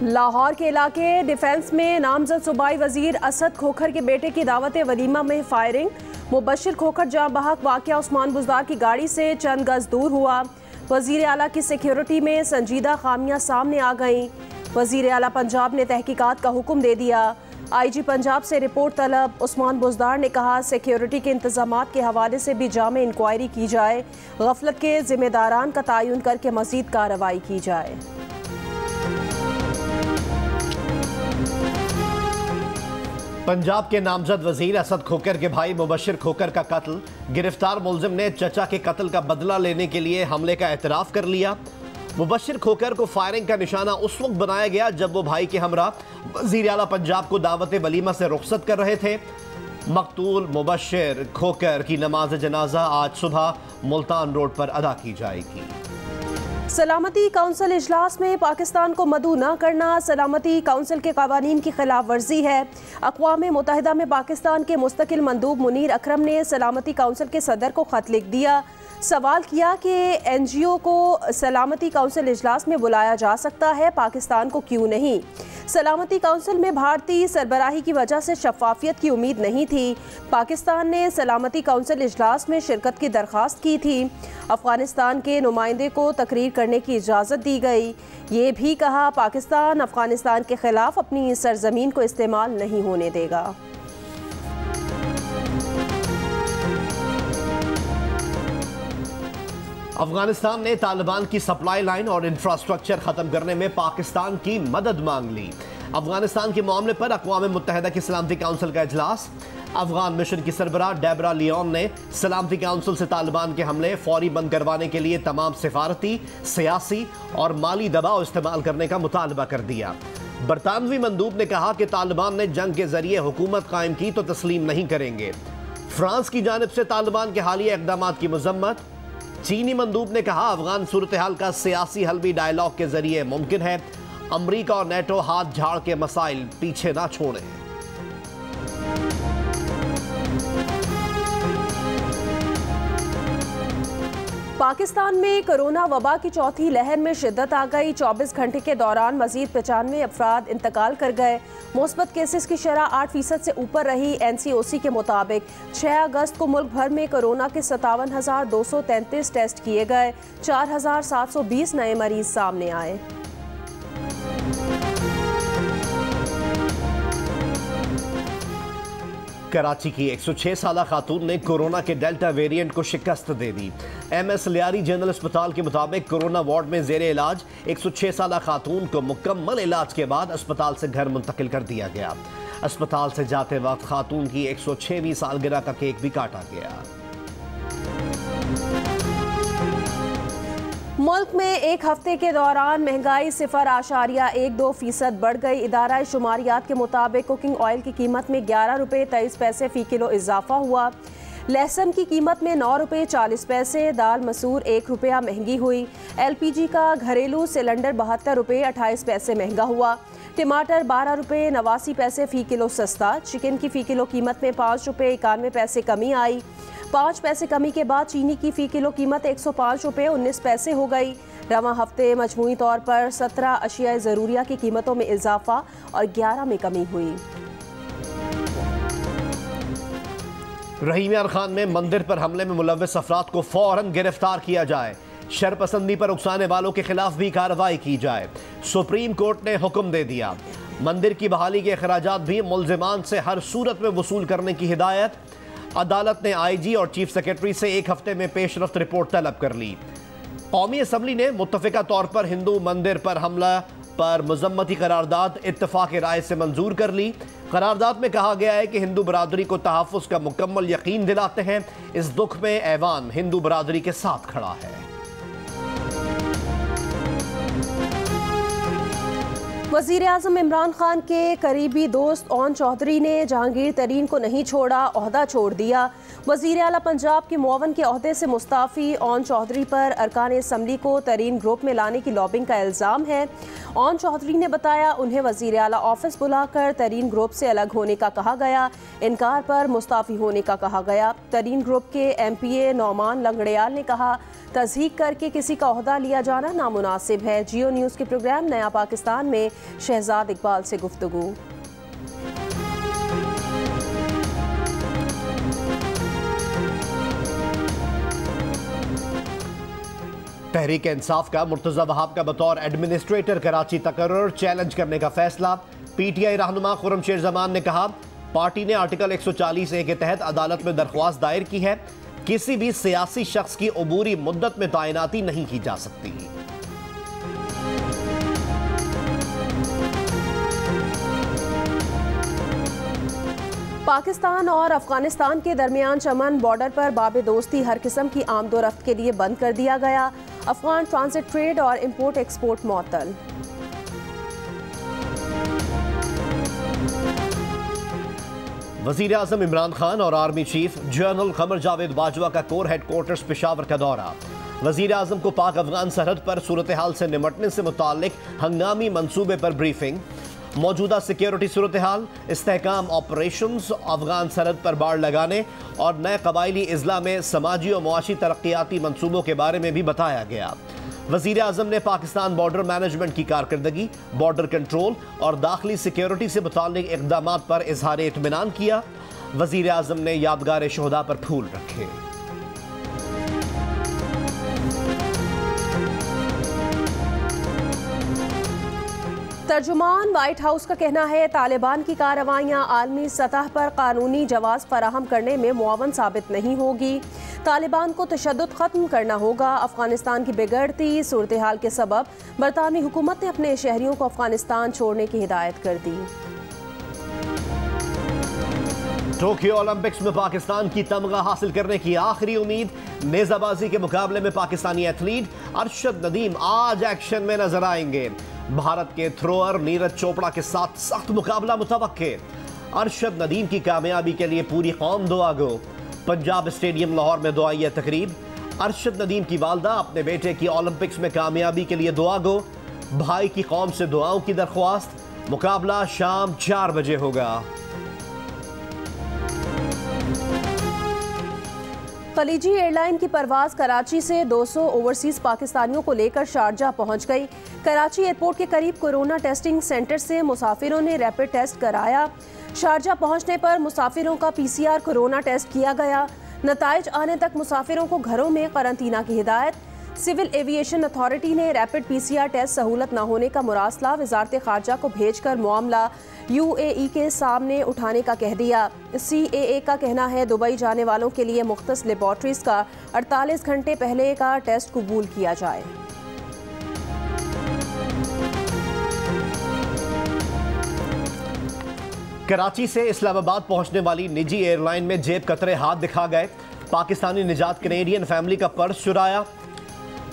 लाहौर के इलाके डिफेंस में नामजद सूबाई वजीर असद खोखर के बेटे की दावत वलीमा में फायरिंग। मुबशिर खोखर जहां बहक वाक़या उस्मान बुज़दार की गाड़ी से चंद गज दूर हुआ। वजीर आला की सिक्योरिटी में संजीदा खामियां सामने आ गईं। वजीर आला पंजाब ने तहकीकात का हुक्म दे दिया। IG पंजाब से रिपोर्ट तलब। उस्मान बुज़दार ने कहा सिक्योरिटी के इंतजामात के हवाले से भी जामे इंक्वायरी की जाए। गफलत के जिम्मेदारान का तयन करके मज़ीद कार्रवाई की जाए। पंजाब के नामजद वजीर असद खोकर के भाई मुबशिर खोकर का कत्ल। गिरफ्तार मुलजिम ने चचा के कत्ल का बदला लेने के लिए हमले का एतराफ़ कर लिया। मुबशिर खोकर को फायरिंग का निशाना उस वक्त बनाया गया जब वो भाई के हमरा वजीर आला पंजाब को दावत वलीमा से रुखसत कर रहे थे। मकतूल मुबशिर खोकर की नमाज जनाजा आज सुबह मुल्तान रोड पर अदा की जाएगी। सलामती काउंसिल इजलास में पाकिस्तान को मदऊ न करना सलामती काउंसिल के कवानीन की खिलाफ वर्जी है। अक़वाम मुत्तहिदा में पाकिस्तान के मुस्तकिल मंदूब मुनीर अकरम ने सलामती काउंसिल के सदर को ख़त लिख दिया। सवाल किया कि NGO को सलामती काउंसिल इजलास में बुलाया जा सकता है, पाकिस्तान को क्यों नहीं। सलामती काउंसिल में भारतीय सरबराही की वजह से शफाफियत की उम्मीद नहीं थी। पाकिस्तान ने सलामती काउंसिल इजलास में शिरकत की दरख्वास्त की थी। अफगानिस्तान के नुमाइंदे को तकरीर करने की इजाज़त दी गई। ये भी कहा पाकिस्तान अफगानिस्तान के खिलाफ अपनी सरजमीन को इस्तेमाल नहीं होने देगा। अफगानिस्तान ने तालिबान की सप्लाई लाइन और इंफ्रास्ट्रक्चर खत्म करने में पाकिस्तान की मदद मांग ली। अफगानिस्तान के मामले पर अक़वाम मुत्तहिदा की सलामती काउंसिल का इजलास। अफगान मिशन की सरबराह डेबरा लियोन ने सलामती काउंसिल से तालिबान के हमले फौरी बंद करवाने के लिए तमाम सिफारती, सियासी और माली दबाव इस्तेमाल करने का मुतालबा कर दिया। बरतानवी मंदूब ने कहा कि तालिबान ने जंग के जरिए हुकूमत कायम की तो तस्लीम नहीं करेंगे। फ्रांस की जानिब से तालिबान के हालिया इक़दाम की मजम्मत। चीनी मंदूब ने कहा अफगान सूरत हाल का सियासी हल भी डायलॉग के जरिए मुमकिन है। अमरीका और नेटो हाथ झाड़ के मसाइल पीछे ना छोड़ें। पाकिस्तान में कोरोना वबा की चौथी लहर में शिद्दत आ गई। 24 घंटे के दौरान मजीद 95 अफराद इंतकाल कर गए। मुस्बत केसेस की शरह 8% से ऊपर रही। NCOC के मुताबिक 6 अगस्त को मुल्क भर में कोरोना के 57,233 टेस्ट किए गए। 4,720 नए मरीज सामने आए। कराची की 106 साला खातून ने कोरोना के डेल्टा वेरिएंट को शिकस्त दे दी। MS लियारी जनरल अस्पताल के मुताबिक कोरोना वार्ड में जेर इलाज 106 साला खातून को मुकम्मल इलाज के बाद अस्पताल से घर मुंतकिल कर दिया गया। अस्पताल से जाते वक्त खातून की 106वीं सालगिरह का केक भी काटा गया। मुल्क में एक हफ्ते के दौरान महंगाई 0.12% बढ़ गई। इदारा शुमारियात के मुताबिक कुकिंग ऑयल की कीमत में 11 रुपये 23 पैसे फ़ी किलो इजाफा हुआ। लहसुन की कीमत में 9 रुपये 40 पैसे, दाल मसूर 1 रुपया महंगी हुई। LPG का घरेलू सिलेंडर 72 रुपये 28 पैसे महंगा हुआ। टमाटर 12 रुपये 89 पैसे फ़ी किलो सस्ता। चिकन की फ़ी किलो कीमत में 5 रुपये 91 पैसे कमी आई। 5 पैसे कमी के बाद चीनी की फ़ी किलो कीमत 105 रुपये 19 पैसे हो गई। रवा हफ्ते मजमूई तौर पर 17 अशिया ज़रूरिया की कीमतों में इजाफा और 11 में कमी हुई। रहीम यार खान में मंदिर पर हमले में मुलव्वस अफराद को फौरन गिरफ्तार किया जाए। शरपसंदी पर उकसाने वालों के खिलाफ भी कार्रवाई की जाए। सुप्रीम कोर्ट ने हुक्म दे दिया। मंदिर की बहाली के अखराजात भी मुल्जिमान से हर सूरत में वसूल करने की हिदायत। अदालत ने IG और चीफ सेक्रेटरी से एक हफ्ते में पेशरफ्त रिपोर्ट तलब कर ली। कौमी असम्बली ने मुत्तफिका तौर पर हिंदू मंदिर पर हमला पर मजम्मती करारदाद इत्तफाक राय से मंजूर कर ली। करारदाद में कहा गया है कि हिंदू बरादरी को तहफ़्फ़ुज़ का मुकम्मल यकीन दिलाते हैं। इस दुख में ऐवान हिंदू बरादरी के साथ खड़ा है। वज़ीर आज़म इमरान खान के करीबी दोस्त ओन चौधरी ने जहांगीर तरीन को नहीं छोड़ा, ओहदा छोड़ दिया। वज़ीर आला पंजाब के मुआवन के ओहदे से मुस्ताफ़ी ओन चौधरी पर अरकान असम्बली को तरीन ग्रुप में लाने की लॉबिंग का इल्ज़ाम है। ओन चौधरी ने बताया उन्हें वज़ीर आला ऑफिस बुलाकर तरीन ग्रुप से अलग होने का कहा गया, इनकार पर मुस्ताफ़ी होने का कहा गया। तरीन ग्रुप के MPA नौमान लंगड़ियाल ने कहा तज़हीक करके किसी का ओहदा लिया जाना नामुनासिब है। जियो न्यूज़ के प्रोग्राम नया पाकिस्तान में शहजाद इकबाल से गुफ्तगू। तहरीक इंसाफ का मुर्तज़ा वहाब का बतौर एडमिनिस्ट्रेटर कराची तकर्रुर चैलेंज करने का फैसला। PTI रहनुमा खुर्रमशेर जमान ने कहा पार्टी ने आर्टिकल 140A के तहत अदालत में दरख्वास्त दायर की है, किसी भी सियासी शख्स की अबूरी मुद्दत में तैनाती नहीं की जा सकती। पाकिस्तान और अफगानिस्तान के दरमियान चमन बॉर्डर पर बाब दोस्ती हर किस्म की आमदोरफ्त के लिए बंद कर दिया गया। अफगान ट्रांजिट ट्रेड और इंपोर्ट एक्सपोर्ट मुअत्तल। वज़ीर आज़म इमरान खान और आर्मी चीफ जनरल क़मर जावेद बाजवा का कोर हेडक्वार्टर्स पेशावर का दौरा। वज़ीर आज़म को पाक अफगान सरहद पर सूरत हाल से निमटने से मुताल्लिक हंगामी मंसूबे पर ब्रीफिंग। मौजूदा सिक्योरिटी सूरत हाल, इस्तेहकाम ऑपरेशंस, अफगान सरहद पर बाड़ लगाने और नए कबायली इजला में समाजी और मुआशी तरक्याती मंसूबों के बारे में भी बताया गया। वज़ीर आज़म ने पाकिस्तान बॉर्डर मैनेजमेंट की कारकर्दगी, बॉर्डर कंट्रोल और दाखिली सिक्योरिटी से मुताल्लिक इक़दामात पर इजहार इत्मीनान किया। वज़ीर आज़म ने यादगार शोहदा पर फूल रखे। तर्जुमान व्हाइट हाउस का कहना है तालिबान की कार्रवाइयाँ आलमी सतह पर कानूनी जवाज़ फराहम करने में मुआवन साबित नहीं होगी। तालिबान को तशद्दुद ख़त्म करना होगा। अफगानिस्तान की बिगड़ती सूरत हाल के सबब बरतानवी हुकूमत ने अपने शहरियों को अफगानिस्तान छोड़ने की हिदायत कर दी। टोक्यो ओलंपिक्स में पाकिस्तान की तमगा हासिल करने की आखिरी उम्मीद। नेजाबाजी के मुकाबले में पाकिस्तानी एथलीट अरशद नदीम आज एक्शन में नजर आएंगे। भारत के थ्रोअर नीरज चोपड़ा के साथ सख्त मुकाबला मुतवक्के। अरशद नदीम की कामयाबी के लिए पूरी कौम दुआ गो। पंजाब स्टेडियम लाहौर में दुआइया तकरीब। अरशद नदीम की वालदा अपने बेटे की ओलंपिक्स में कामयाबी के लिए दुआ गो। भाई की कौम से दुआओं की दरख्वास्त। मुकाबला शाम 4 बजे होगा। खलीजी एयरलाइन की परवाज़ कराची से 200 ओवरसीज़ पाकिस्तानियों को लेकर शारजा पहुंच गई। कराची एयरपोर्ट के करीब कोरोना टेस्टिंग सेंटर से मुसाफिरों ने रैपिड टेस्ट कराया। शारजा पहुंचने पर मुसाफिरों का PCR कोरोना टेस्ट किया गया। नताइज आने तक मुसाफिरों को घरों में करंतना की हिदायत। सिविल एविएशन अथॉरिटी ने रैपिड PCR टेस्ट सहूलत न होने का मुरासला वजारत खारजा को भेजकर मामला UAE के सामने उठाने का कह दिया। CAA का कहना है दुबई जाने वालों के लिए मुख्तस लेबॉर्ट्रीज का 48 घंटे पहले का टेस्ट कबूल किया जाए। कराची से इस्लामाबाद पहुंचने वाली निजी एयरलाइन में जेब कतरे हाथ दिखा गए। पाकिस्तानी निजात कैनेडियन फैमिली का पर्स चुराया।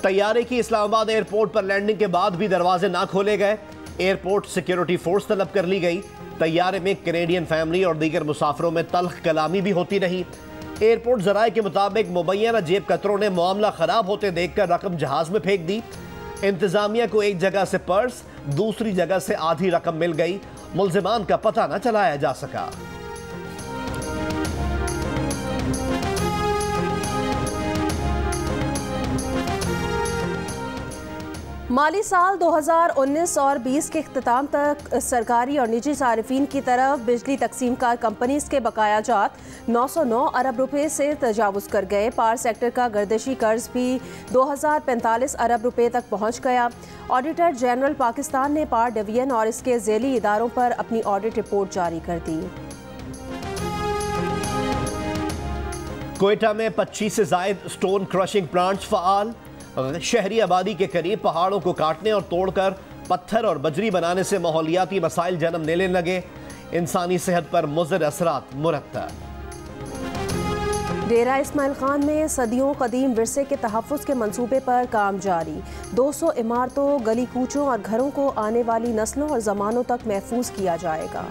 तैयारे की इस्लामाबाद एयरपोर्ट पर लैंडिंग के बाद भी दरवाजे ना खोले गए। एयरपोर्ट सिक्योरिटी फोर्स तलब कर ली गई। तैयारे में कैनेडियन फैमिली और दीगर मुसाफिरों में तल्ख कलामी भी होती रही। एयरपोर्ट जराए के मुताबिक मुबैना जेब कतरों ने मामला खराब होते देखकर रकम जहाज में फेंक दी। इंतजामिया को एक जगह से पर्स, दूसरी जगह से आधी रकम मिल गई। मुल्जिमान का पता न चलाया जा सका। माली साल 2019 और 20 के इख्तिताम तक सरकारी और निजी सारिफिन की तरफ बिजली तकसीम कार कंपनीज के बकायाजात 909 अरब रुपए से तजावुज़ कर गए। पावर सेक्टर का गर्दिशी कर्ज भी 2045 अरब रुपए तक पहुंच गया। ऑडिटर जनरल पाकिस्तान ने पावर डिवीजन और इसके ज़ेली इदारों पर अपनी ऑडिट रिपोर्ट जारी कर दी। कोयटा में 25 से ज़ायद स्टोन क्रशिंग प्लांट्स फ़आल। शहरी आबादी के करीब पहाड़ों को काटने और तोड़कर पत्थर और बजरी बनाने से माहौलियाती मसाइल जन्म लेने लगे। इंसानी सेहत पर मुज़र असरात मुरत्तब। डेरा इस्माइल खान में सदियों कदीम विरसे के तहफ़्फ़ुज़ के मंसूबे पर काम जारी। 200 इमारतों, गली कूचों और घरों को आने वाली नस्लों और ज़मानों तक महफूज किया जाएगा।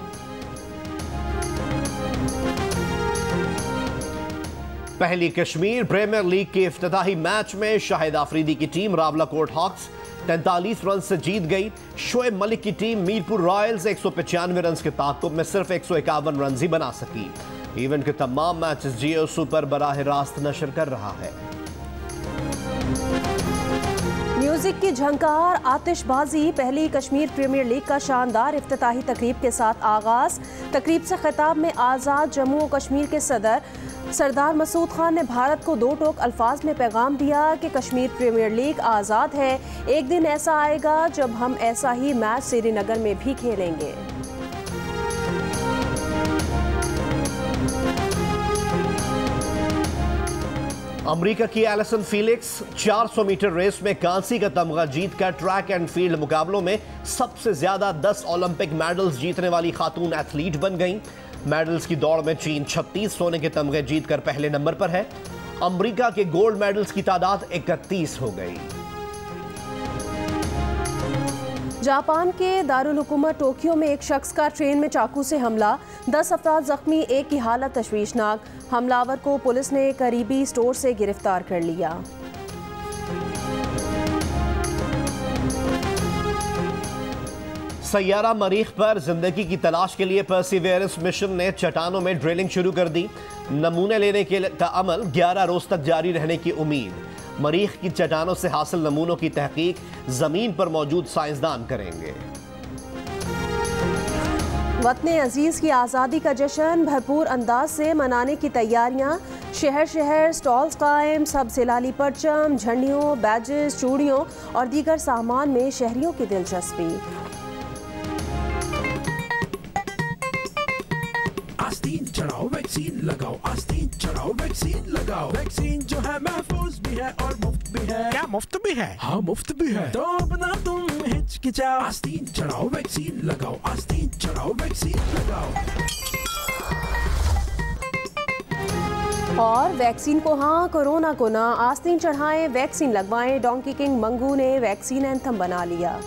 पहली कश्मीर प्रीमियर लीग के इफ्तिताही मैच में शाहिद आफरीदी की टीम रावलाकोट हॉक्स 43 रन से जीत गई। शोएब मलिक की टीम मीरपुर रॉयल्स 195 रन के ताक़ुब में सिर्फ 151 रन ही बना सकी। इवेंट के तमाम मैचेस जियो सुपर बराह रास्त नशर कर रहा है। म्यूजिक की झंकार, आतिशबाजी, पहली कश्मीर प्रीमियर लीग का शानदार इफ्तिताही तकरीब के साथ आगाज। तकरीब से खिताब में आज़ाद जम्मू और कश्मीर के सदर सरदार मसूद खान ने भारत को दो टोक अल्फाज में पैगाम दिया कि कश्मीर प्रीमियर लीग आज़ाद है। एक दिन ऐसा आएगा जब हम ऐसा ही मैच श्रीनगर में भी खेलेंगे। अमेरिका की एलिसन फेलिक्स 400 मीटर रेस में कांसी का तमगा जीतकर ट्रैक एंड फील्ड मुकाबलों में सबसे ज्यादा 10 ओलंपिक मेडल्स जीतने वाली खातून एथलीट बन गईं। मेडल्स की दौड़ में चीन 36 सोने के तमगे जीतकर पहले नंबर पर है। अमेरिका के गोल्ड मेडल्स की तादाद 31 हो गई। जापान के दारुल हुकूमत टोक्यो में एक शख्स का ट्रेन में चाकू से हमला, 10 अफराद जख्मी, एक की हालत तशवीशनाक। हमलावर को पुलिस ने करीबी स्टोर से गिरफ्तार कर लिया। सैयारा मरीख पर जिंदगी की तलाश के लिए परसिवियरेंस मिशन ने चट्टानों में ड्रिलिंग शुरू कर दी। नमूने लेने का अमल 11 रोज तक जारी रहने की उम्मीद। मरीख की चट्टानों से हासिल नमूनों की तहकीक जमीन पर मौजूद साइंसदान करेंगे। वतन अजीज की आज़ादी का जश्न भरपूर अंदाज से मनाने की तैयारियां। शहर शहर स्टॉल्स कायम, सब सिलाली परचम, झंडियों, बैजेस, चूड़ियों और दीगर सामान में शहरियों की दिलचस्पी। आस्तीन चढ़ाओ वैक्सीन लगाओ, आस्तीन चढ़ाओ वैक्सीन लगाओ। वैक्सीन जो है महफूज भी है और मुफ्त भी है। क्या मुफ्त भी है? हाँ मुफ्त भी है, तो अब ना तुम हिचकिचाओ। आस्तीन चढ़ाओ वैक्सीन लगाओ, आस्तीन चढ़ाओ वैक्सीन लगाओ। और वैक्सीन को हाँ, कोरोना को ना, आस्तीन चढ़ाएं, वैक्सीन लगवाएं। डोंकी किंग मंगू ने वैक्सीन एंथम बना लिया।